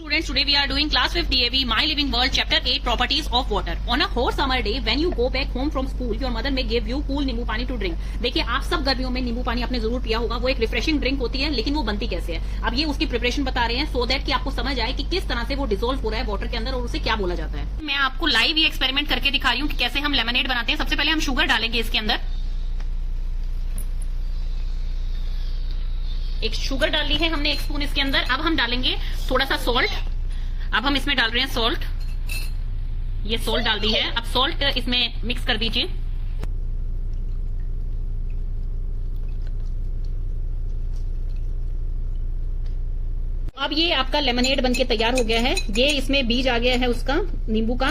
Students, today we are doing class 5 DAV My Living World chapter 8 properties of water. On a hot summer day when you go back home from school, your mother may give you cool नींबू पानी to drink. देखिए आप सब गर्मियों में नींबू पानी आपने जरूर पिया होगा. वो एक रिफ्रेशिंग ड्रिंक होती है, लेकिन वो बनती कैसे है. अब ये उसकी प्रिपरेशन बता रहे हैं सो दैट कि आपको समझ आए कि किस तरह से वो डिसोल्व हो रहा है वाटर के अंदर और उसे क्या बोला जाता है. मैं आपको लाइव ये एक्सपेरिमेंट करके दिखा रही हूँ कि कैसे हम लेमनेड बनाते हैं. सबसे पहले हम शुगर डालेंगे इसके अंदर. एक शुगर डाल ली है हमने 1 स्पून इसके अंदर. अब हम डालेंगे थोड़ा सा सॉल्ट. अब हम इसमें डाल रहे हैं सॉल्ट. ये सॉल्ट डाल दी है. अब सॉल्ट इसमें मिक्स कर दीजिए. अब ये आपका लेमनेड बनके तैयार हो गया है. ये इसमें बीज आ गया है उसका, नींबू का.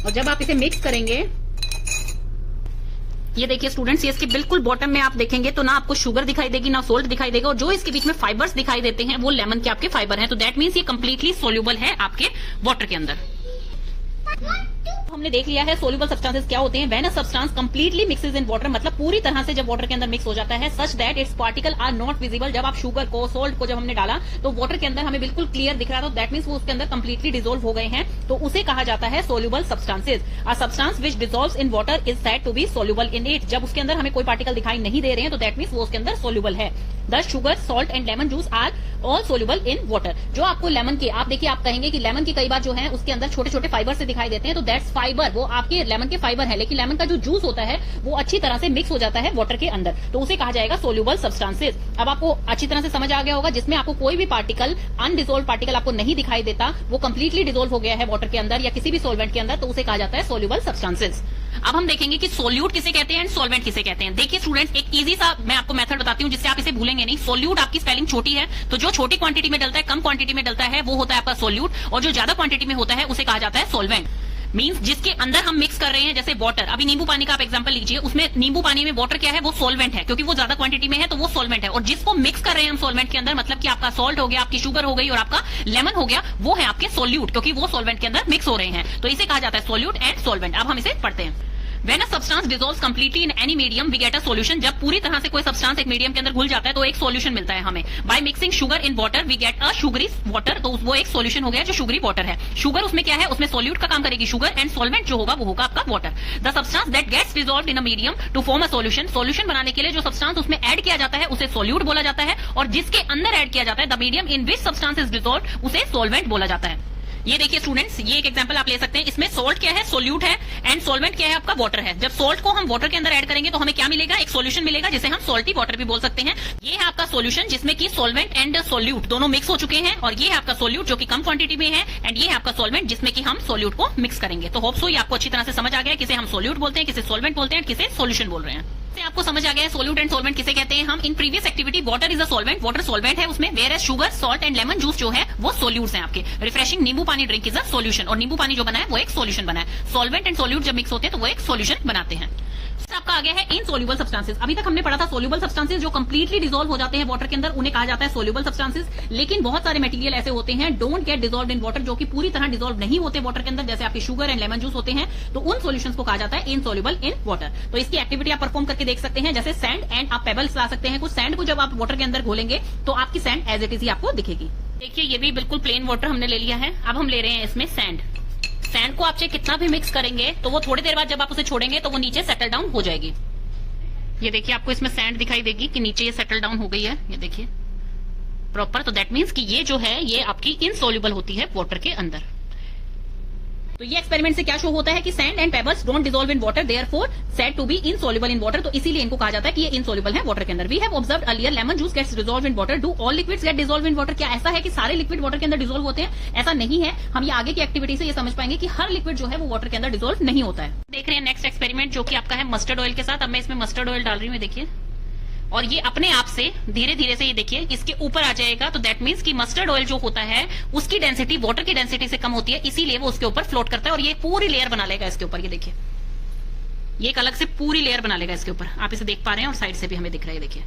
और जब आप इसे मिक्स करेंगे, ये देखिए स्टूडेंट्स, ये इसके बिल्कुल बॉटम में आप देखेंगे तो ना आपको शुगर दिखाई देगी ना सॉल्ट दिखाई देगा, और जो इसके बीच में फाइबर्स दिखाई देते हैं वो लेमन के आपके फाइबर हैं. तो दैट मीन्स ये कंप्लीटली सोल्यूबल है आपके वाटर के अंदर. हमने देख लिया है सोल्यूबल सब्सटेंसेस क्या होते हैं. When a substance completely mixes in water, मतलब पूरी तरह से जब वाटर के अंदर मिक्स हो जाता है, such that its particle are not visible. जब आप शुगर को, सॉल्ट को जब हमने डाला तो वाटर के अंदर हमें बिल्कुल क्लियर दिख रहा था. दैट मीन्स वो उसके अंदर कंप्लीटली डिसोल्व हो गए हैं. तो उसे कहा जाता है soluble substances. A substance which dissolves in water is said to be soluble in it. जब उसके अंदर हमें कोई पार्टिकल दिखाई नहीं दे रहे हैं तो दैट मीन्स वो उसके अंदर सोल्यूबल है. Thus sugar, salt and lemon juice are all soluble in water. जो आपको लेमन के, आप देखिए, आप कहेंगे कि लेमन के कई बार जो है उसके अंदर छोटे छोटे फाइबर से दिखाई देते हैं. तो दैट्स फाइबर, वो आपके लेमन के फाइबर है, लेकिन लेमन का जो जूस होता है वो अच्छी तरह से मिक्स हो जाता है वाटर के अंदर. तो उसे कहा जाएगा सोल्यूबल सब्सटेंसेस. अब आपको अच्छी तरह से समझ आ गया होगा. जिसमें आपको कोई भी पार्टिकल, अनडिसोल्व पार्टिकल आपको नहीं दिखाई देता, वो कंप्लीटली डिसोल्व हो गया है वाटर के अंदर या किसी भी सोलवेंट के अंदर, तो उसे कहा जाता है सोल्यूबल सब्सटेंसेस. अब हम देखेंगे कि सोल्यूट किसे कहते हैं एंड सॉल्वेंट किसे कहते हैं. देखिए स्टूडेंट्स, एक इजी सा मैं आपको मेथड बताती हूँ जिससे आप इसे भूलेंगे नहीं. सोल्यूट आपकी स्पेलिंग छोटी है, तो जो छोटी क्वांटिटी में डलता है, कम क्वांटिटी में डलता है, वो होता है आपका सोल्यूट. और जो ज्यादा क्वांटिटी में होता है उसे कहा जाता है सॉल्वेंट. मींस जिसके अंदर हम मिक्स कर रहे हैं, जैसे वाटर. अभी नींबू पानी का आप एग्जांपल लीजिए, उसमें नींबू पानी में वाटर क्या है, वो सॉल्वेंट है, क्योंकि वो ज्यादा क्वांटिटी में है तो वो सॉल्वेंट है. और जिसको मिक्स कर रहे हैं हम सॉल्वेंट के अंदर, मतलब कि आपका सॉल्ट हो गया, आपकी शुगर हो गई और आपका लेमन हो गया, वो है आपके सोल्यूट, क्योंकि वो सॉल्वेंट के अंदर मिक्स हो रहे हैं. तो इसे कहा जाता है सोल्यूट एंड सॉल्वेंट. अब हम इसे पढ़ते हैं. When a substance dissolves completely in any medium, we get a solution. जब पूरी तरह से कोई सब्सटेंस एक मीडियम के अंदर घुल जाता है तो एक सॉल्यूशन मिलता है हमें. By mixing sugar in water, we get a sugary water. तो वो एक सॉल्यूशन हो गया जो शुगरी वाटर है. शुगर उसमें क्या है, उसमें सॉल्यूट का काम करेगी शुगर, एंड सॉल्वेंट जो होगा वो होगा आपका water. The substance that gets dissolved in a medium to form a solution. Solution बनाने के लिए जो सब्सटेंस उसमें ऐड किया जाता है उसे सॉल्यूट बोला जाता है, और जिसके अंदर ऐड किया जाता है, the medium in which substance is dissolved, उसे सॉल्वेंट बोला जाता है. ये देखिए स्टूडेंट्स, ये एक एग्जांपल आप ले सकते हैं. इसमें सॉल्ट क्या है, सोल्यूट है, एंड सॉल्वेंट क्या है, आपका वाटर है. जब सॉल्ट को हम वाटर के अंदर ऐड करेंगे तो हमें क्या मिलेगा, एक सॉल्यूशन मिलेगा जिसे हम सॉल्टी वाटर भी बोल सकते हैं. ये है आपका सॉल्यूशन जिसमें कि सॉल्वेंट एंड सॉल्यूट दोनों मिक्स हो चुके हैं, और ये है आपका सॉल्यूट जो कि कम क्वांटिटी में है, एंड ये है आपका सॉल्वेंट जिसमें कि हम सॉल्यूट को मिक्स करेंगे. तो होप सो ये आपको अच्छी तरह से समझ आ गया किसे हम सॉल्यूट बोलते हैं, किसे सॉल्वेंट बोलते हैं, किसे सॉल्यूशन बोल रहे हैं. आपको समझ आ गया है सोल्यूट एंड सॉल्वेंट किसे कहते हैं. हम in previous activity, water is a solvent, water solvent है उसमें, whereas sugar, salt and lemon juice जो है वो सॉल्यूट्स हैं आपके. रिफ्रेशिंग नींबू पानी ड्रिंक इज अ सॉल्यूशन, और नींबू पानी जो बना है वो एक सॉल्यूशन बना है. सॉल्वेंट एंड सॉल्यूट जब मिक्स होते हैं तो वो एक सॉल्यूशन बनाते हैं. आपका आ गया है इनसोल्यूबल सब्सटेंसेस. अभी तक हमने पढ़ा था सोल्यूबल सब्सटेंसेस जो कंप्लीटली डिसॉल्व हो जाते हैं वाटर के अंदर, उन्हें कहा जाता है सोल्यूबल सब्सटेंसेस. लेकिन बहुत सारे मटेरियल ऐसे होते हैं don't get dissolved in water, जो कि पूरी तरह डिसॉल्व नहीं होते वाटर के अंदर, जैसे आपकी शुगर एंड लेमन जूस होते हैं. तो उन सॉल्यूशंस को कहा जाता है इनसोल्यूबल इन वाटर. तो इसकी एक्टिविटी आप परफॉर्म करके देख सकते हैं, जैसे सैंड एंड आप पेबल्स ला सकते हैं. कुछ सैंड को जब आप वाटर के अंदर घोलेंगे तो आपकी सैंड एज इट इज ही आपको दिखेगी. देखिए ये भी बिल्कुल प्लेन वाटर हमने ले लिया है. अब हम ले रहे हैं इसमें सैंड. सैंड को आप चाहे कितना भी मिक्स करेंगे तो वो थोड़ी देर बाद जब आप उसे छोड़ेंगे तो वो नीचे सेटल डाउन हो जाएगी. ये देखिए आपको इसमें सैंड दिखाई देगी कि नीचे ये सेटल डाउन हो गई है, ये देखिए प्रॉपर. तो दैट मीन्स कि ये जो है ये आपकी इनसोल्यूबल होती है वाटर के अंदर. तो ये एक्सपेरिमेंट से क्या शो होता है कि sand and pebbles don't dissolve in water, therefore said to be insoluble in water. तो इसीलिए इनको कहा जाता है कि ये इनसोल्यूबल है वाटर के अंदर. We have observed earlier lemon juice gets dissolved in water. Do all liquids get dissolved in water. क्या ऐसा है कि सारे लिक्विड वाटर के अंदर डिसॉल्व होते हैं? ऐसा नहीं है. हम ये आगे की एक्टिविटी से ये समझ पाएंगे कि हर लिक्विड जो है वो वाटर के अंदर डिसॉल्व नहीं होता है. देख रहे हैं नेक्स्ट एक्सपेरिमेंट जो कि आपका है मस्टर्ड ऑयल के साथ. अब मैं इसमें मस्टर्ड ऑयल डाल रही हूँ, देखिए, और ये अपने आप से धीरे धीरे से ये देखिए इसके ऊपर आ जाएगा. तो दैट मीन्स कि मस्टर्ड ऑयल जो होता है उसकी डेंसिटी वाटर की डेंसिटी से कम होती है, इसीलिए वो उसके ऊपर फ्लोट करता है और ये पूरी लेयर बना लेगा इसके ऊपर. ये देखिए ये एक अलग से पूरी लेयर बना लेगा इसके ऊपर. आप इसे देख पा रहे हैं और साइड से भी हमें दिख रहा है, देखिए.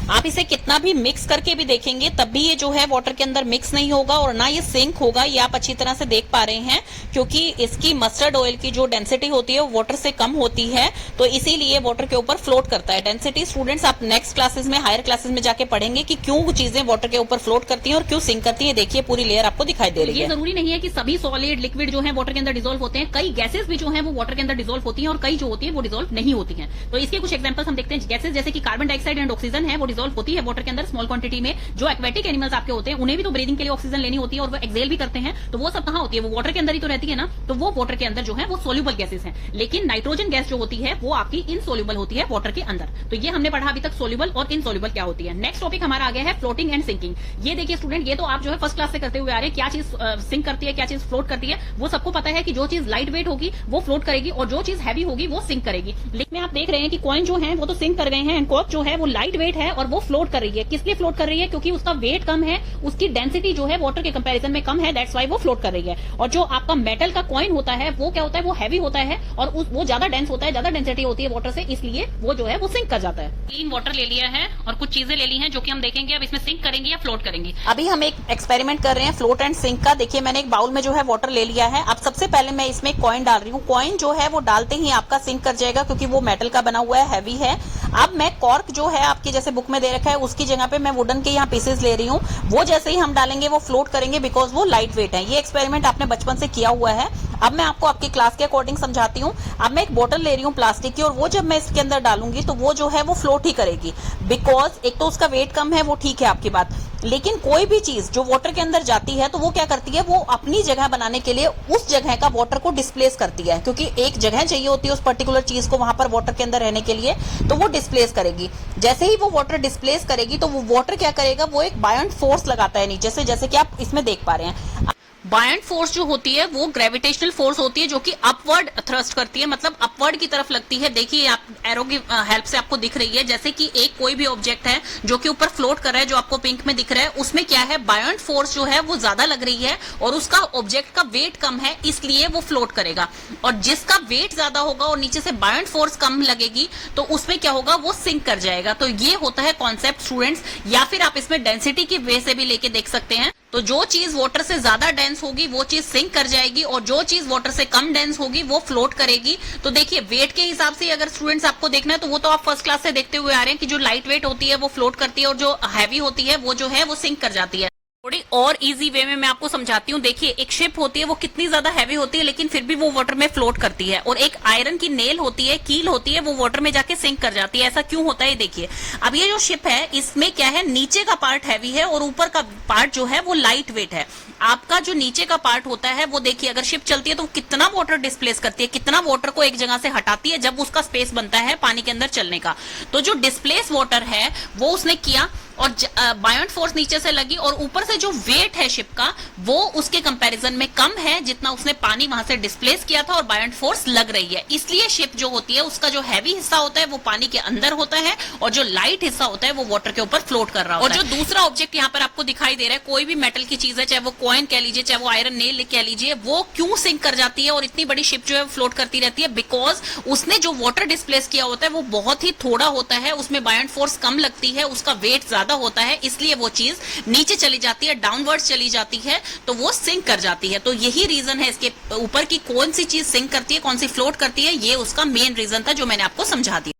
आप इसे कितना भी मिक्स करके भी देखेंगे तब भी ये जो है वाटर के अंदर मिक्स नहीं होगा और ना ये सिंक होगा। ये आप अच्छी तरह से देख पा रहे हैं क्योंकि इसकी मस्टर्ड ऑयल की जो डेंसिटी होती है वो वाटर से कम होती है, तो इसीलिए वाटर के ऊपर फ्लोट करता है। डेंसिटी स्टूडेंट्स आप नेक्स्ट क्लासेस में, हायर क्लासेस में जाके पढ़ेंगे कि क्यों चीजें वाटर के ऊपर फ्लोट करती हैं और क्यों सिंक करती है। देखिए पूरी लेयर आपको दिखाई दे रही है। ये जरूरी नहीं है कि सभी सॉलिड लिक्विड जो है वाटर के अंदर डिसॉल्व होते हैं, कई गैसेस भी जो है वो वाटर के अंदर डिसॉल्व होती हैं और कई जो होती है वो डिसॉल्व नहीं होती हैं। तो इसके कुछ एग्जांपल्स हम देखते हैं। गैसेस जैसे कि कार्बन डाइऑक्साइड एंड ऑक्सीजन है वो डिसॉल्व होती है वाटर के अंदर स्मॉल क्वांटिटी में। जो एक्वेटिक एनिमल्स आपके होते हैं उन्हें भी तो ब्रीदिंग के लिए ऑक्सीजन लेनी होती है और वो एक्सेल भी करते हैं, तो वो सब कहां होती है? वो वाटर के अंदर ही तो रहती है ना। तो वो वाटर के अंदर जो है वो सोल्यूबल गैसेस हैं, लेकिन नाइट्रोजन गैस जो होती है वो आपकी इनसोल्यूबल होती है वाटर के अंदर। तो ये हमने पढ़ा अभी तक सोल्यूबल और इनसोल्यूबल क्या होती है। नेक्स्ट टॉपिक हमारा आ गया है फ्लोटिंग एंड सिंकिंग। ये देखिए स्टूडेंट, ये तो आप जो है फर्स्ट क्लास से करते हुए आ रहे हैं। क्या चीज सिंक करती है, क्या चीज फ्लोट करती है, वो सबको पता है कि जो चीज लाइट वेट होगी वो फ्लोट करेगी और जो चीज हैवी होगी वो सिंक करेगी। लेकिन आप देख रहे हैं कि कॉइन जो है वो तो सिंक कर गए हैं एंड कॉर्क जो है वो लाइट वेट है और वो फ्लोट कर रही है। किस लिए फ्लोट कर रही है? क्योंकि उसका वेट कम है, उसकी डेंसिटी जो है वाटर के कंपैरिजन में कम है, दैट्स व्हाई वो फ्लोट कर रही है। और जो आपका मेटल का कॉइन होता है वो क्या होता है? वो हैवी होता है और वो ज्यादा डेंस होता है, ज्यादा डेंसिटी होती है वाटर से, इसलिए वो जो है वो सिंक कर जाता है। क्लीन वाटर ले लिया है और कुछ चीजें ले ली हैं जो कि हम देखेंगे अब इसमें सिंक करेंगी या फ्लोट करेंगी। अभी हम एक एक्सपेरिमेंट कर रहे हैं फ्लोट एंड सिंक का। देखिए मैंने एक बाउल में जो है वाटर ले लिया है। अब सबसे पहले मैं इसमें कॉइन डाल रही हूँ। कॉइन जो है वो डालते ही आपका सिंक कर जाएगा क्योंकि वो मेटल का बना हुआ है, हैवी है। अब मैं कॉर्क जो है आपकी जैसे बुक में दे रखा है उसकी जगह पे मैं वुडन के यहाँ पीसेस ले रही हूँ। वो जैसे ही हम डालेंगे वो फ्लोट करेंगे बिकॉज वो लाइट वेट है। ये एक्सपेरिमेंट आपने बचपन से किया हुआ है। अब मैं आपको आपकी क्लास के अकॉर्डिंग समझाती हूँ। अब मैं एक बोतल ले रही हूँ प्लास्टिक की और वो जब मैं इसके अंदर डालूंगी तो वो जो है वो फ्लोट ही करेगी बिकॉज एक तो उसका वेट कम है, वो ठीक है आपकी बात। लेकिन कोई भी चीज जो वाटर के अंदर जाती है तो वो क्या करती है? वो अपनी जगह बनाने के लिए उस जगह का वाटर को डिस्प्लेस करती है, क्योंकि एक जगह चाहिए होती है उस पर्टिकुलर चीज को वहां पर वाटर के अंदर रहने के लिए, तो वो डिस्प्लेस करेगी। जैसे ही वो वाटर डिस्प्लेस करेगी तो वो वाटर क्या करेगा? वो एक बायंट फोर्स लगाता है नीचे से, जैसे कि आप इसमें देख पा रहे हैं। बायंट फोर्स जो होती है वो ग्रेविटेशनल फोर्स होती है जो कि अपवर्ड थ्रस्ट करती है, मतलब अपवर्ड की तरफ लगती है। देखिए आप एरो की हेल्प से आपको दिख रही है, जैसे कि एक कोई भी ऑब्जेक्ट है जो कि ऊपर फ्लोट कर रहा है, जो आपको पिंक में दिख रहा है, उसमें क्या है? बायंट फोर्स जो है वो ज्यादा लग रही है और उसका ऑब्जेक्ट का वेट कम है, इसलिए वो फ्लोट करेगा। और जिसका वेट ज्यादा होगा और नीचे से बायंट फोर्स कम लगेगी तो उसमें क्या होगा? वो सिंक कर जाएगा। तो ये होता है कॉन्सेप्ट स्टूडेंट्स, या फिर आप इसमें डेंसिटी की वे से भी लेके देख सकते हैं। तो जो चीज वाटर से ज्यादा डेंस होगी वो चीज सिंक कर जाएगी और जो चीज वाटर से कम डेंस होगी वो फ्लोट करेगी। तो देखिए वेट के हिसाब से अगर स्टूडेंट्स आपको देखना है तो वो तो आप फर्स्ट क्लास से देखते हुए आ रहे हैं कि जो लाइट वेट होती है वो फ्लोट करती है और जो हैवी होती है वो जो है वो सिंक कर जाती है। थोड़ी और इजी वे में मैं आपको समझाती हूँ। देखिए एक शिप होती है, वो कितनी ज्यादा हैवी होती है लेकिन फिर भी वो वाटर में फ्लोट करती है, और एक आयरन की नेल होती है, कील होती है, वो वाटर में जाके सिंक कर जाती है। ऐसा क्यों होता है? देखिए अब ये जो शिप है इसमें क्या है? नीचे का पार्ट हैवी है और ऊपर का पार्ट जो है वो लाइट वेट है। आपका जो नीचे का पार्ट होता है वो देखिए अगर शिप चलती है तो कितना वाटर डिस्प्लेस करती है, कितना वाटर को एक जगह से हटाती है जब उसका स्पेस बनता है पानी के अंदर चलने का। तो जो डिस्प्लेस वाटर है वो उसने किया और बायंट फोर्स नीचे से लगी और ऊपर से जो वेट है शिप का वो उसके कंपैरिजन में कम है जितना उसने पानी वहां से डिस्प्लेस किया था और बायंट फोर्स लग रही है। इसलिए शिप जो होती है उसका जो हैवी हिस्सा होता है वो पानी के अंदर होता है और जो लाइट हिस्सा होता है वो वाटर के ऊपर फ्लोट कर रहा होता है। और जो दूसरा ऑब्जेक्ट यहाँ पर आपको दिखाई दे रहा है, कोई भी मेटल की चीज है, चाहे वो कॉइन कह लीजिए, चाहे वो आयरन नेल कह लीजिए, वो क्यों सिंक कर जाती है और इतनी बड़ी शिप जो है फ्लोट करती रहती है? बिकॉज उसने जो वाटर डिस्प्लेस किया होता है वो बहुत ही थोड़ा होता है, उसमें बायंट फोर्स कम लगती है, उसका वेट ज्यादा होता है, इसलिए वो चीज नीचे चली जाती है, डाउनवर्ड चली जाती है, तो वो सिंक कर जाती है। तो यही रीजन है इसके ऊपर की कौन सी चीज सिंक करती है, कौन सी फ्लोट करती है, ये उसका मेन रीजन था जो मैंने आपको समझा दिया।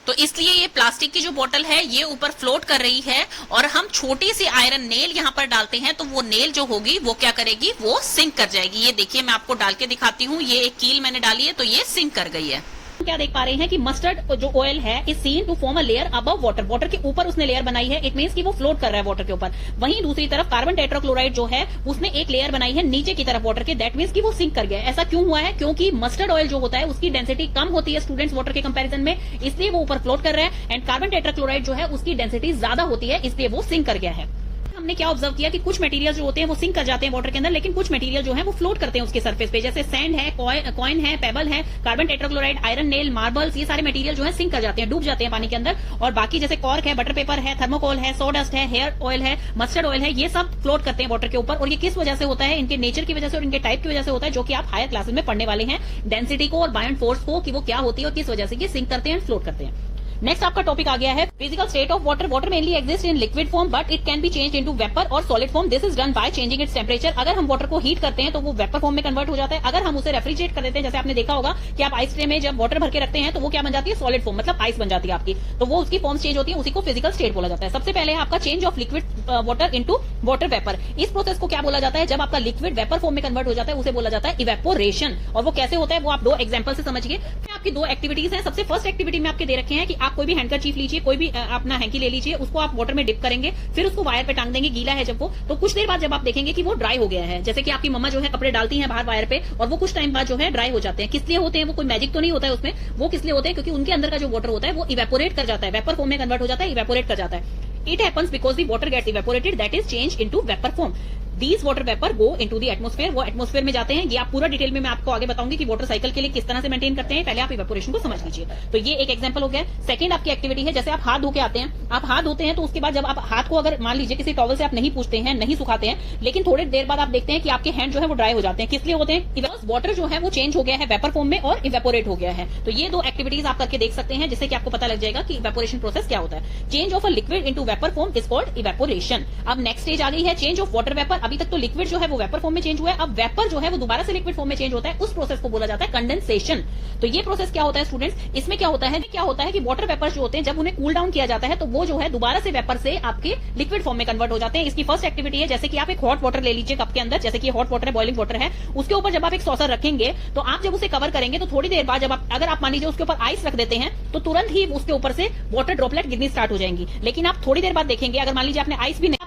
तो इसलिए ये प्लास्टिक की जो बोतल है ये ऊपर फ्लोट कर रही है और हम छोटी सी आयरन नेल यहाँ पर डालते हैं तो वो नेल जो होगी वो क्या करेगी? वो सिंक कर जाएगी। ये देखिए मैं आपको डाल के दिखाती हूँ। ये एक कील मैंने डाली है तो ये सिंक कर गई है। क्या देख पा रहे हैं कि मस्टर्ड जो ऑयल है is seen to form a layer above water. Water के ऊपर उसने लेयर बनाई है, इट मींस कि वो फ्लोट कर रहा है वाटर के ऊपर। वहीं दूसरी तरफ कार्बन टेट्राक्लोराइड जो है उसने एक लेयर बनाई है नीचे की तरफ वाटर के, दैट मींस कि वो सिंक कर गया। ऐसा क्यों हुआ है? क्योंकि मस्टर्ड ऑयल जो होता है उसकी डेंसिटी कम होती है स्टूडेंट्स वाटर के कंपैरिजन में, इसलिए वो ऊपर फ्लोट कर रहा है। एंड कार्बन टेट्राक्लोराइड जो है उसकी डेंसिटी ज्यादा होती है, इसलिए वो सिंक कर गया है। हमने क्या ऑब्जर्व किया कि कुछ मटेरियल जो होते हैं वो सिंक कर जाते हैं वाटर के अंदर, लेकिन कुछ मटेरियल जो है वो फ्लोट करते हैं उसके सरफेस पे, जैसे सैंड है, कॉइन है, पेबल है, carbon tetrachloride, iron nail, marbles, ये सारे मटेरियल जो है सिंक कर जाते हैं, डूब जाते हैं पानी के अंदर। और बाकी जैसे कॉर्क है, बटर पेपर है, थर्मोकोल है, सोडस्ट है, हेयर ऑयल है, मस्टर्ड ऑयल है, ये सब फ्लोट करते हैं वाटर के ऊपर। और ये किस वजह से होता है? इनके नेचर की वजह से और इनके टाइप की वजह से होता है, जो कि आप हायर क्लासेस में पढ़ने वाले हैं, डेंसिटी को और बायंट फोर्स को, कि वो क्या होती है और किस वजह से ये सिंक करते हैं, फ्लोट करते हैं। नेक्स्ट आपका टॉपिक आ गया है physical state of water. Water mainly exist in liquid form but it can be change into vapour और solid form. This is done by changing its temperature. अगर हम वाटर को हीट करते हैं तो वो वेपर फॉर्म में कन्वर्ट हो जाता है। अगर हम उसे रेफ्रिजरेट कर देते हैं, जैसे आपने देखा होगा कि आप आइस ट्रे में जब वाटर भर के रखते हैं तो वो क्या बन जाती है, सॉलिड फॉर्म, मतलब आइस बन जाती है आपकी, तो वो उसकी फॉर्म चेंज होती है, उसी को फिजिकल स्टेट बोला जाता है। सबसे पहले है आपका change of liquid water into water vapour. इस प्रोसेस को क्या बोला जाता है, जब आपका लिक्विड वेपर फॉर्म में कन्वर्ट हो जाता है उसे बोला जाता है इवेपोरेशन। और वो कैसे होता है वो आप दो एग्जांपल से समझिए। आपकी दो एक्टिविटीज हैं। सबसे फर्स्ट एक्टिविटी में आपके दे रखे हैं कि आप कोई भी हैंडकरचीफ लीजिए, कोई भी अपना हैंकी ले लीजिए, उसको आप वाटर में डिप करेंगे, फिर उसको वायर पे टांग देंगे, गीला है जब वो, तो कुछ देर बाद जब आप देखेंगे कि वो ड्राई हो गया है, जैसे कि आपकी मम्मा जो है कपड़े डालती हैं बाहर वायर पे और वो कुछ टाइम बाद जो है ड्राई हो जाते हैं। किस लिए होते हैं, वो कोई मैजिक तो नहीं होता है उसमें, वो किस लिए होते हैं, क्योंकि उनके अंदर का जो वाटर होता है वो इवेपोरेट कर जाता है, वेपर फॉर्म में कन्वर्ट हो जाता है, इवेपोरेट कर जाता है। It happens because the water gets evaporated, that is changed into vapor form. These water vapor go into the atmosphere. वो एटमोस्फेयर में जाते हैं। ये आप पूरा डिटेल में मैं आपको आगे बताऊंगी कि वाटर साइकिल के लिए किस तरह से मेंटेन करते हैं। पहले आप इवेपोरेशन को समझ लीजिए। तो ये एक एग्जांपल हो गया। सेकंड आपकी एक्टिविटी है, जैसे आप हाथ धो के आते हैं, आप हाथ धोते हैं तो उसके बाद जब आप हाथ को अगर मान लीजिए किसी टॉवल से आप नहीं पूछते हैं, नहीं सुखाते हैं, लेकिन थोड़ी देर बाद आप देखते हैं कि आपके हैंड जो है वो ड्राई हो जाते हैं। किस लिए होते हैं, वाटर जो है वो चेंज हो गया है वेपर फॉर्म में और इवेपोरेट हो गया है। तो ये दो एक्टिविटीज आप करके देख सकते हैं, जिससे कि आपको पता लग जाएगा कि इवेपोरेशन प्रोसेस क्या होता है। Change of a liquid into vapour form is called evaporation. अब नेक्स्ट स्टेज आ गई है चेंज ऑफ वाटर वेपर। अभी तक तो लिक्विड जो है वो वेपर फॉर्म में चेंज हुआ है, अब वेपर जो है वो दोबारा से लिक्विड फॉर्म में चेंज होता है, उस प्रोसेस को बोला जाता है कंडेंसेशन। तो ये प्रोसेस क्या होता है स्टूडेंट्स, इसमें क्या होता है कि वाटर वेपर्स जो होते हैं जब उन्हें कूल डाउन किया जाता है तो वो जो है दोबारा से वेपर से आपके लिक्विड फॉर्म में कन्वर्ट हो जाते हैं। इसकी फर्स्ट एक्टिविटी है, जैसे कि आप एक हॉट वाटर ले लीजिए कप के अंदर, जैसे कि हॉट वाटर है, बॉइलिंग वाटर है, उसके ऊपर जब आप एक सॉसर रखेंगे तो आप जब उसे कवर करेंगे तो थोड़ी देर बाद जब अगर आप मान लीजिए उसके ऊपर आइस रख देते हैं तो तुरंत ही उसके ऊपर से वाटर ड्रॉपलेट गिरनी स्टार्ट हो जाएंगी। लेकिन आप थोड़ी देर बाद देखेंगे, अगर मान लीजिए आपने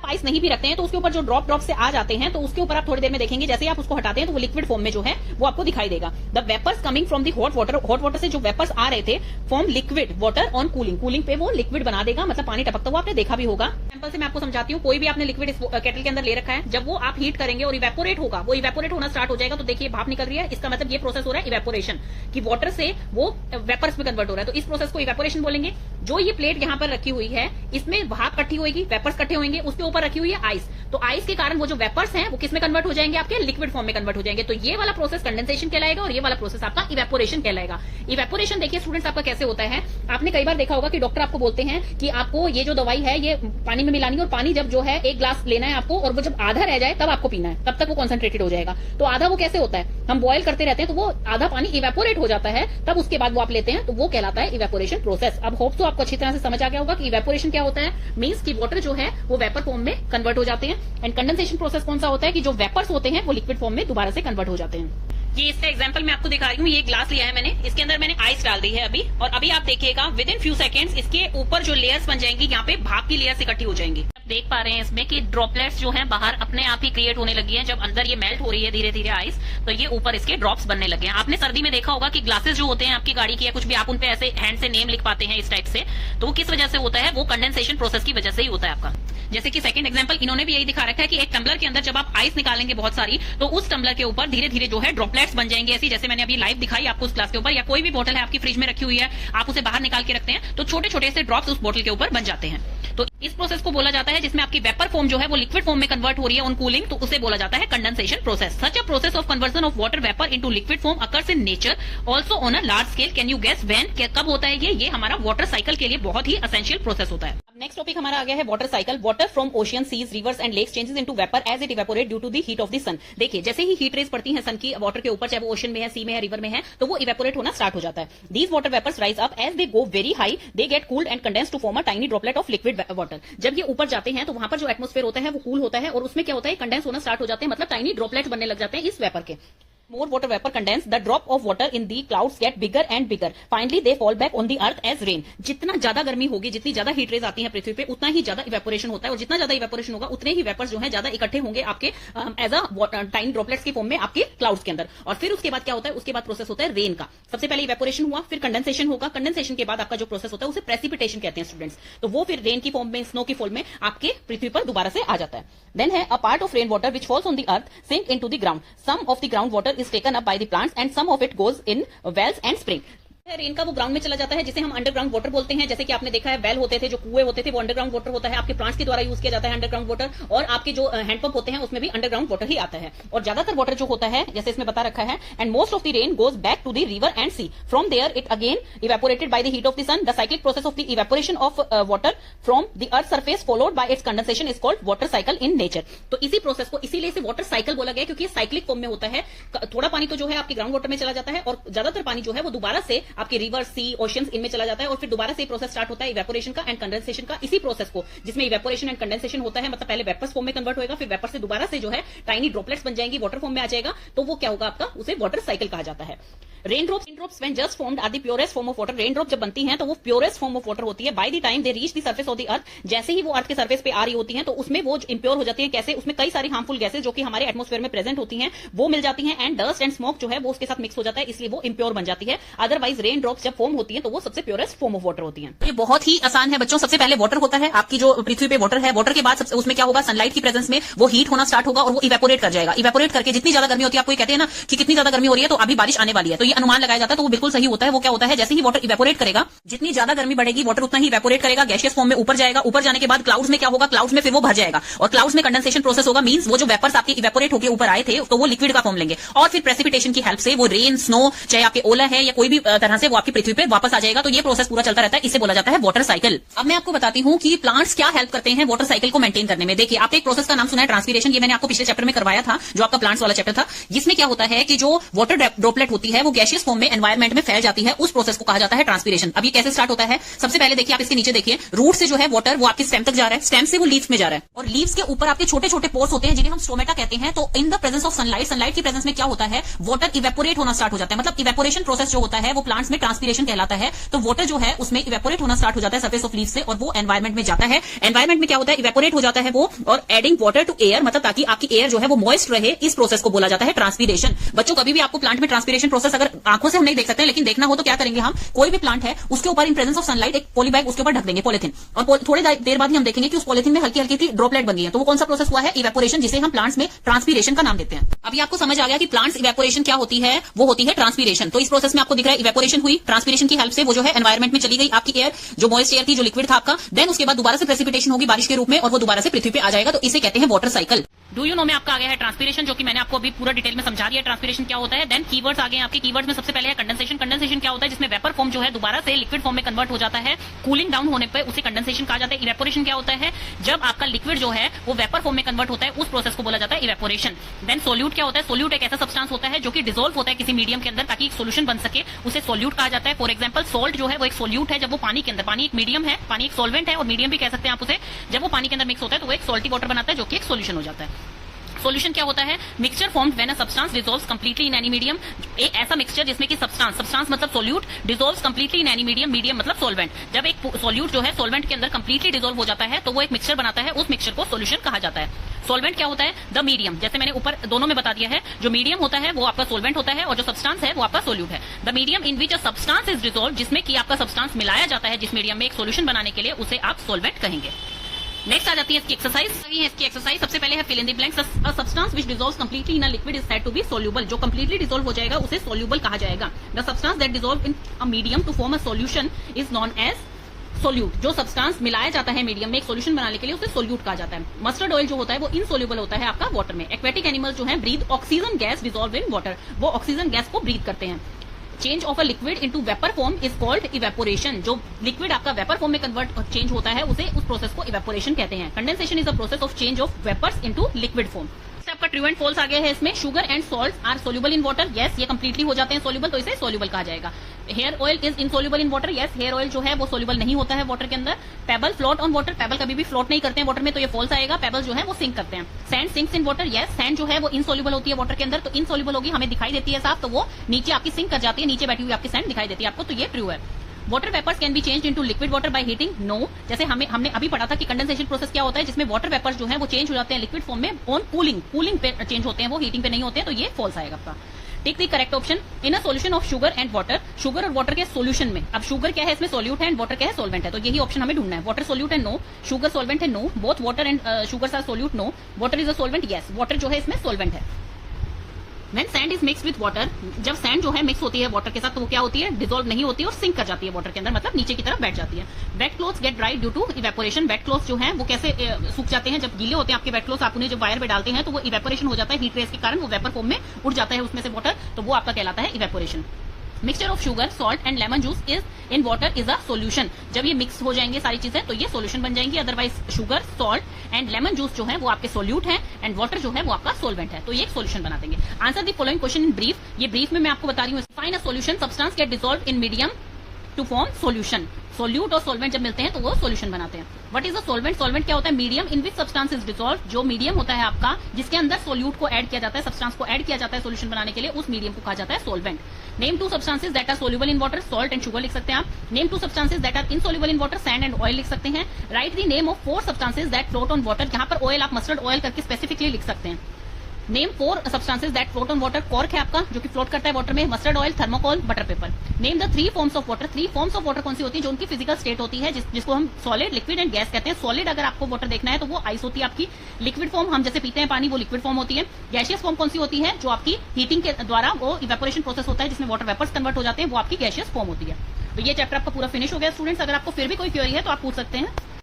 आइस नहीं भी रखते हैं तो उसके ऊपर जो ड्रॉप से आ जाते हैं तो उसके ऊपर आप थोड़ी देर में देखेंगे जैसे आप उसको हटाते हैं तो वो लिक्विड फॉर्म में जो है वो आपको दिखाई देगा। The vapours coming from the hot water से जो वेपर्स आ रहे थे form liquid water on cooling पे वो लिक्विड बना देगा, मतलब पानी टपकता हुआ आपने देखा भी होगा। सैंपल से मैं आपको समझाती हूँ। कोई भी आपने लिक्विड केटल के अंदर ले रखा है, जब वो आप हीट करेंगे और इवेपोरेट होगा, वो इवेपोरेट होना स्टार्ट हो जाएगा तो देखिए भाप निकल रही है, इसका मतलब ये प्रोसेस हो रहा है इवेपोरेशन, कि वाटर से वो वेपर्स में कन्वर्ट हो रहा है। तो इस प्रोसेस को इवेपोरेशन बोलेंगे। जो ये प्लेट यहाँ पर रखी हुई है इसमें भाप इकट्ठी होगी, वेपर्स इकट्ठे होंगे, उसके ऊपर रखी हुई है आइस, तो आइस के कारण वो जो वेपर्स हैं वो किस में कन्वर्ट हो जाएंगे, आपके लिक्विड फॉर्म में कन्वर्ट हो जाएंगे। तो ये वाला प्रोसेस कंडेंसेशन कहलाएगा और ये वाला प्रोसेस आपका इवेपोरेशन कहलाएगा। इवेपोरेशन देखिए स्टूडेंट्स आपका कैसे होता है, आपने कई बार देखा होगा कि डॉक्टर आपको बोलते हैं कि आपको ये जो दवाई है ये पानी में मिलानी है और पानी जब जो है एक ग्लास लेना है आपको, और वो जब आधा रह जाए तब आपको पीना है, तब तक वो कॉन्सेंट्रेटेड हो जाएगा। तो आधा वो कैसे होता है, हम बॉयल करते रहते हैं तो वो आधा पानी इवेपोरेट हो जाता है, तब उसके बाद वो आप लेते हैं तो वो कहलाता है इवेपोरेशन प्रोसेस। अब होप तो आपको अच्छी तरह से समझ आ गया होगा कि इवेपोरेशन क्या होता है, मींस कि वाटर जो है वो वेपर फॉर्म में कन्वर्ट हो जाते हैं। एंड कंडेंसेशन प्रोसेस कौन सा होता है कि जो वेपर्स होते हैं वो लिक्विड फॉर्म में दोबारा से कन्वर्ट हो जाते हैं। ये इसका एग्जांपल मैं आपको दिखा रही हूँ। ये ग्लास लिया है मैंने, इसके अंदर मैंने आइस डाल दी है अभी, और अभी आप देखिएगा विद इन फ्यू सेकंड्स इसके ऊपर जो लेयर्स बन जाएंगी, यहाँ पे भाप की लेयर्स इकट्ठी हो जाएंगी। आप देख पा रहे हैं इसमें कि ड्रॉपलेट्स जो हैं बाहर अपने आप ही क्रिएट होने लगी हैं। जब अंदर ये मेल्ट हो रही है धीरे धीरे आइस, तो ये ऊपर इसके ड्रॉप्स बनने लगे हैं। आपने सर्दी में देखा होगा कि ग्लासेस जो होते हैं आपकी गाड़ी की या कुछ भी, आप उनपे ऐसे हैंड से नेम लिख पाते हैं इस टाइप से, तो वो किस वजह से होता है, वो कंडेंसेशन प्रोसेस की वजह से ही होता है आपका। जैसे कि सेकंड एग्जांपल इन्होंने भी यही दिखा रखा है कि एक टम्बलर के अंदर जब आप आइस निकालेंगे बहुत सारी, तो उस टम्बलर के ऊपर धीरे धीरे जो है ड्रॉपलेट्स बन जाएंगे, ऐसी जैसे मैंने अभी लाइव दिखाई आपको उस ग्लास के ऊपर। या कोई भी बोतल है आपकी फ्रिज में रखी हुई है, आप उसे बाहर निकाल के रखते हैं तो छोटे छोटे से ड्रॉप्स उस बोतल के ऊपर बन जाते हैं। तो इस प्रोसेस को बोला जाता है जिसमें आपकी वेपर फॉर्म जो है वो लिक्विड फॉर्म में कन्वर्ट हो रही है ऑन कूलिंग, तो उसे बोला जाता है condensation process. Such a process of conversion of water vapour into liquid form occurs in nature also on a large scale. Can you guess when, कब होता है ये हमारा वाटर साइकिल के लिए बहुत ही एसेंशियल प्रोसेस होता है। नेक्स्ट टॉपिक हमारा आ गया है water cycle. Water from ocean, seas, rivers and lakes changes into vapour as it evaporate due to the heat of the sun. देखिए जैसे ही हीट रेज पड़ती है सन की वाटर के ऊपर, चाहे वो ओशन में है, सी में है, रिवर में है, तो वो इवेपोरेट होना स्टार्ट हो जाता है। These water vapours rise up as they go very high, they get cooled and condense to form a tiny droplet of liquid water. जब ये ऊपर जाते हैं तो वहां पर जो एटमॉस्फेयर होता है वो कूल होता है और उसमें क्या होता है, कंडेंस होना स्टार्ट हो जाते हैं, मतलब टाइनी ड्रॉपलेट बनने लग जाते हैं इस वेपर के। More water vapor condense, the drop of water in the clouds get bigger and bigger. Finally, they fall back on the earth as rain. जितना ज्यादा गर्मी होगी, जितनी ज्यादा हीट रेज आती है पृथ्वी पे, उतना ही ज्यादा इवेपोरेशन होता है, और जितना ज्यादा इवेपोरेशन होगा उतने ही वेपर्स जो है ज्यादा इकट्ठे होंगे आपके एज अ टाइनी ड्रॉपलेट्स की फॉर्म में आपके क्लाउड्स के अंदर। और फिर उसके बाद क्या होता है, उसके बाद प्रोसेस होता है रेन का। सबसे पहले इवेपोरेशन हुआ, फिर कंडेंसेशन होगा, कंडेंसेशन के बाद आपका जो प्रोसेस होता है उसे प्रेसिपिटेशन कहते हैं स्टूडेंट्स। तो वो फिर रेन की फॉर्म में, स्नो की फॉर्म में आपके पृथ्वी पर दोबारा से आ जाता है। देन है a part of rain water which falls on the earth sink into the ground. Some of the ground water is taken up by the plants and some of it goes in wells and spring. Rain का वो ground में चला जाता है जिसे हम underground water बोलते हैं। जैसे कि आपने देखा है वेल होते थे, जो कुएं होते थे, वो अंडरग्राउंड वाटर होता है। आपके प्लांट्स के द्वारा यूज किया जाता है अंडरग्राउंड वाटर, और आपके जो हैंडपंप होते हैं उसमें भी अंडरग्राउंड वाटर ही आता है। और ज्यादातर वाटर जो होता है जैसे इसमें बता रखा है, and most of the rain goes back to the river and sea, from there it again evaporated by the heat of the sun. The cyclic process of the evaporation of water from the earth surface followed by its condensation is called water cycle in nature. तो इसी process को इसीलिए इसे water cycle बोला गया, क्योंकि cyclic form में होता है। थोड़ा पानी तो जो है आपके ग्राउंड वाटर में चला जाता है, और ज्यादातर पानी जो है वो दोबारा से आपके रिवर, सी, ओशंस इनमें चला जाता है, और फिर दोबारा से प्रोसेस स्टार्ट होता है इवेपोरेशन का एंड कंडेंसेशन का। इसी प्रोसेस को जिसमें इवेपोरेशन एंड कंडेंसेशन होता है, मतलब पहले वेपर्स फॉर्म में कन्वर्ट होएगा, फिर वेपर से दोबारा से जो है टाइनी ड्रॉपलेट्स बन जाएंगी, वाटर फॉर्म में आ जाएगा, तो वो क्या होगा आपका, उसे वाटर साइकिल कहा जाता है। Raindrops when just formed are the purest form of water. Raindrop जब बनती हैं तो वो प्योरेस्ट फॉर्म ऑफ वाटर होती है। By the time they reach the surface of the earth, जैसे ही वो अर्थ के सरफेस पे आ रही होती हैं तो उसमें वो इंप्योर हो जाती हैं। कैसे? उसमें कई सारी हार्मफुल गैसेस जो कि हमारे एटमॉस्फेयर में प्रेजेंट होती हैं वो मिल जाती हैं, एंड डस्ट एंड स्मोक जो है वो उसके साथ मिक्स हो जाता है, इसलिए वो इंप्योर बन जाती है। अदरवाइज रेन ड्रॉप्स जब फॉर्म होती है तो वो सबसे प्योरेस्ट फॉर्म ऑफ वाटर होती है। ये बहुत ही आसान है बच्चों। सबसे पहले वाटर होता है, आपकी जो पृथ्वी पे वाटर है, वाटर के बाद उसमें क्या होगा, सनलाइट की प्रेजेंस में वो हीट होना स्टार्ट होगा और वो इवेपोरेट कर जाएगा। इवेपोरेट करके जितनी ज्यादा गर्मी होती है, आपको ये कहते हैं ना कि कितनी ज्यादा गर्मी हो रही है तो अभी बारिश आने वाली है, तो ये अनुमान लगाया जाता है, तो वो बिल्कुल सही होता है। वो क्या होता है, जैसे ही वाटर इवेपोरेट करेगा, जितनी ज्यादा गर्मी बढ़ेगी वाटर उतना ही इवेपोरेट करेगा, गैसियस फॉर्म में ऊपर जाएगा। ऊपर जाने के बाद क्लाउड्स में क्या होगा, क्लाउड्स में फिर वो भर जाएगा, और क्लाउड्स में कंडेंसेशन प्रोसेस होगा। मींस वो जो वेपर्स आपके इवेपोरेट होकर ऊपर आए थे तो वो लिक्विड का फॉर्म लेंगे, और फिर प्रेसिपिटेशन की हेल्प से वो रेन, स्नो, चाहे आपके ओला है या कोई भी तरह से वो आपकी पृथ्वी पे वापस आ जाएगा। तो ये प्रोसेस पूरा चलता रहता है, इसे बोला जाता है वाटर साइकिल। अब मैं आपको बताती हूँ कि प्लांट्स क्या हेल्प करते हैं वाटर साइकिल को मेंटेन करने में। देखिए, आपने एक प्रोसेस का नाम सुना है ट्रांसपीरेशन, ये मैंने आपको पिछले चैप्टर में करवाया था, जो आपका प्लांट्स वाला चैप्टर था। जिसमें क्या होता है कि जो वाटर ड्रॉपलेट होती है वो गैसियस फॉर्म में एनवायरमेंट में फैल जाती है, उस प्रोसेस को कहा जाता है ट्रांसपीरेशन। अब ये कैसे स्टार्ट होता है, सबसे पहले देखिए, आप इसके नीचे देखिए, रूट से जो है वाटर वो आपके स्टेम तक जा रहा है, स्टेम से वो लीव्स में जा रहा है, और लीव्स के ऊपर आपके छोटे छोटे पोर्स होते हैं जिन्हें हम स्टोमेटा कहते हैं। तो in the presence of sunlight, sunlight की प्रेजेंस में क्या होता है, वाटर इवेपोरेट होना स्टार्ट हो जाता है। मतलब इवेपोरेशन प्रोसेस जो होता है वो प्लांट्स में ट्रांसपीरेशन कहलाता है। तो वाटर जो है उसमें इवेपोरेट होना स्टार्ट हो जाता है सरफेस ऑफ लीव्स से, और वो एनवायरमेंट में जाता है। एनवायरमेंट में क्या होता है, इवेपोरेट हो जाता है वो, और एडिंग वाटर टू एयर, मतलब ताकि आपकी एयर जो है वो मॉइस्ट रहे, इस प्रोसेस को बोला जाता है ट्रांसपीरेशन। बच्चों, कभी भी आपको प्लांट में ट्रांसपीरेशन प्रोसेस अगर आंखों से हम नहीं देख सकते, लेकिन देखना हो तो क्या करेंगे हम, कोई भी प्लांट है उसके ऊपर इन प्रेजेंस ऑफ सनलाइट एक पॉलीबैग उसके ऊपर ढक देंगे, पॉलिथीन, और थोड़ी देर बाद ही हम देखेंगे कि उस पॉलिथीन में हल्की हल्की सी ड्रॉपलेट बन गई है। तो वो कौन सा प्रोसेस हुआ है, इवेपोरेशन, जिसे हम प्लांट्स में ट्रांसपीरेशन का नाम देते हैं। अभी आपको समझ आ गया कि प्लांट्स इवेपोरेशन क्या होती है, वो होती है ट्रांसपीरेशन। तो इस प्रोसेस में आपको दिख रहा है इवेपोरेशन हुई, ट्रांसपीरेशन की हेल्प से वो जो है एनवायरमेंट में चली गई आपकी एयर, जो मॉइस्ट एयर थी, जो लिक्विड था आपका, देन उसके बाद दोबारा से प्रेसिपिटेशन होगी बारिश के रूप में, और वो दोबारा से पृथ्वी पे आ जाएगा। तो इसे कहते हैं water cycle. Do you know में आपका आ गया है ट्रांसपीरेशन, जो कि मैंने आपको अभी पूरा डिटेल में समझा दिया ट्रांसपीरेशन क्या होता है। देन कीवर्ड्स आ गए आपके। कीवर्ड्स में सबसे पहले है कंडेंसेशन। कंडेंसेशन क्या होता है, जिसमें वेपर फॉर्म जो है दोबारा से लिक्विड फॉर्म में कन्वर्ट हो जाता है। कूलिंग डाउन होने पर उसे कंडेंसेशन कहा जाता है। इवेपोरेशन क्या होता है, जब आपका लिक्विड जो है वो वेपर फॉर्म में कन्वर्ट होता है, उस प्रोसेस को बोला जाता है इवेपोरेशन। देन सोल्यूट क्या होता है, सोल्यूट एक ऐसा सब्सटेंस होता है जो कि डिसॉल्व होता है किसी मीडियम के अंदर ताकि एक सोल्यूशन बन सके, उसे सोल्यूट कहा जाता है। फॉर एग्जांपल सॉल्ट जो है वो एक सोल्यूट है जब वो पानी के अंदर, पानी एक मीडियम है, पानी एक सॉल्वेंट है और मीडियम भी कह सकते हैं आप उसे, जब वो पानी के अंदर मिक्स होता है तो वो एक सॉल्टी वाटर बनाता है जो कि एक सोल्यूशन हो जाता है। सोल्यूशन क्या होता है, mixture formed when a substance dissolves completely in any medium. एक ऐसा मिक्सचर जिसमें कि सब्सटेंस मतलब solute, dissolves completely in any medium, medium मतलब सॉल्वेंट। जब एक सोल्यूट जो है सॉल्वेंट के अंदर कंप्लीटली डिसॉल्व हो जाता है तो वो एक मिक्सचर बनाता है, उस मिक्सचर को सोल्यूशन कहा जाता है। सॉल्वेंट क्या होता है, द मीडियम, जैसे मैंने ऊपर दोनों में बता दिया है, जो मीडियम होता है वो आपका सॉल्वेंट होता है और जो सब्सटेंस है वो आपका सोल्यूट है। The medium in which a substance is dissolved, जिसमें कि आपका सब्सटेंस मिलाया जाता है जिस मीडियम में एक सोल्यूशन बनाने के लिए, उसे आप सॉल्वेंट कहेंगे। नेक्स्ट आ जाती है इसकी एक्सरसाइज। इसकी एक्सरसाइज सबसे पहले है fill in the blanks. A substance which dissolves completely in a liquid is said to be soluble. जो कंप्लीटली डिसॉल्व हो जाएगा उसे सोल्यूबल कहा जाएगा। The substance that dissolve in a medium to form a solution is known as solute. जो substance मिलाया जाता है मीडियम में एक सोल्यूशन बनाने के लिए उसे सोल्यूट कहा जाता है। मस्टर्ड ऑयल जो होता है वो इनसोल्यूबल होता है आपका वाटर में। एक्वेटिक एनिमल्स जो है breathe oxygen gas dissolve in water, वो ऑक्सीजन गैस को ब्रीथ करते हैं। Change of a liquid into vapour form is called evaporation. जो लिक्विड आपका वेपर फॉर्म में कन्वर्ट चेंज होता है उसे उस प्रोसेस को इवेपोरेशन कहते हैं। Condensation is a process of change of vapours into liquid form. आपका ट्रू एंड फॉल्स आ गया है इसमें। Sugar and salt are soluble in water, yes ये कंप्लीटली हो जाते हैं सोल्यूबल, तो इसे सोल्यूबल कहा जाएगा। Hair oil is insoluble in water, yes hair oil जो है वो सोल्यूबल नहीं होता है वाटर के अंदर। Payable float on water, payable कभी भी फ्लोट नहीं करते हैं वाटर में, तो ये फॉल्स आएगा। पेबल जो है वो सिंक करते हैं। सैंड सिंक्स इन वाटर, यस सैंड जो है वो इनसोल्यूबल होती है वाटर के अंदर, तो इनसोल्यूबल होगी, हमें दिखाई देती है साफ, तो वो नीचे आपकी सिंक कर जाती है, नीचे बैठी हुई आपकी सैंड दिखाई देती है आपको, तो ये ट्रू है। Water vapours can be change into liquid water by heating, no. जैसे हमने अभी पढ़ा था कि कंडेंसेशन प्रोसेस क्या होता है, जिसमें वाटर वेपर्स जो है वो चेंज हो जाते हैं लिक्विड फॉर्म में ऑन कूलिंग, कूलिंग पे चेंज होते हैं, वो हीटिंग पे नहीं होते हैं, तो ये फॉल्स आएगा आपका। Take the correct option. In a solution of sugar and water, sugar और वाटर के सॉल्यूशन में, अब शुगर क्या है इसमें सोल्यूट है एंड वाटर क्या है सॉल्वेंट है, तो यही ऑप्शन हमें ढूंढना है। वाटर सोल्यूट है नो, शुगर सॉल्वेंट है no, both water and sugar are solute no, water is a solvent yes, water जो है इसमें सॉल्वेंट है। When sand is mix with water, जब सैंड जो है मिक्स होती है वाटर के साथ तो वो क्या होती है, डिसॉल्व नहीं होती है और सिंक कर जाती है वाटर के अंदर, मतलब नीचे की तरफ बैठ जाती है। Wet clothes get dry due to evaporation, wet clothes जो है वो कैसे सूख जाते हैं, जब गीले होते हैं आपके वेट क्लोथ्स, आप उन्हें जब वायर पे डालते हैं तो वो इवेपोरेशन हो जाता है, हीट रेस के कारण वो वेपर फॉर्म में उड़ जाता है उसमें से वाटर, तो वो आपका कहलाता है evaporation. Mixture of sugar, salt and lemon juice is in water is a solution, जब ये मिक्स हो जाएंगे सारी चीजें तो ये सोल्यूशन बन जाएंगी, otherwise sugar, salt and lemon juice जो है वो आपके सोल्यूट है एंड वाटर जो है वो आपका सोलवेंट है, तो ये एक सोल्यूशन बना देंगे। Answer the following question in brief, ये ब्रीफ में मैं आपको बता रही हूँ। Find a solution, substance get dissolve in medium to form solution, solute और सोलवेंट जब मिलते हैं तो वो सोल्यूशन बनाते हैं। What is a solvent, solvent क्या होता है, medium in which substance is dissolve, जो मीडियम होता है आपका जिसके अंदर सोल्यूट को ऐड किया जाता है, सब्सटेंस को ऐड किया जाता है सोल्यूशन बनाने के लिए, उस मीडियम को कहा जाता है solvent. Name two substances that are soluble in water, salt and sugar लिख सकते हैं आप। Name two substances that are insoluble in water, sand and oil लिख सकते हैं। Write the name of 4 substances that float on water, यहाँ पर oil आप मस्टर्ड ऑयल करके स्पेसिफिकली लिख सकते हैं। Name 4 substances that float on water, cork है आपका जो कि फ्लोट करता है वाटर में, mustard oil, thermocol, butter paper. Name the 3 forms of water, 3 forms of water कौन सी होती है, जो उनकी फिजिकल स्टेट होती है, जिसको हम सॉलिड, लिक्विड एंड गैस कहते हैं। सॉलिड अगर आपको वाटर देखना है तो वो आइस होती है आपकी, लिक्विड फॉर्म हम जैसे पीते हैं पानी वो लिक्विड फॉर्म होती है। गैशियस फॉर्म कौन सी होती है, जो आपकी हीटिंग के द्वारा वो इवेपोरेशन प्रोसेस होता है जिसमें वाटर वेपर्स कन्वर्ट हो जाते हैं, वो आपकी गैशियस फॉर्म होती है। तो ये चैप्टर आपका पूरा फिनिश हो गया स्टूडेंट्स, अगर आपको फिर भी कोई क्वेरी है तो आप पूछ सकते हैं।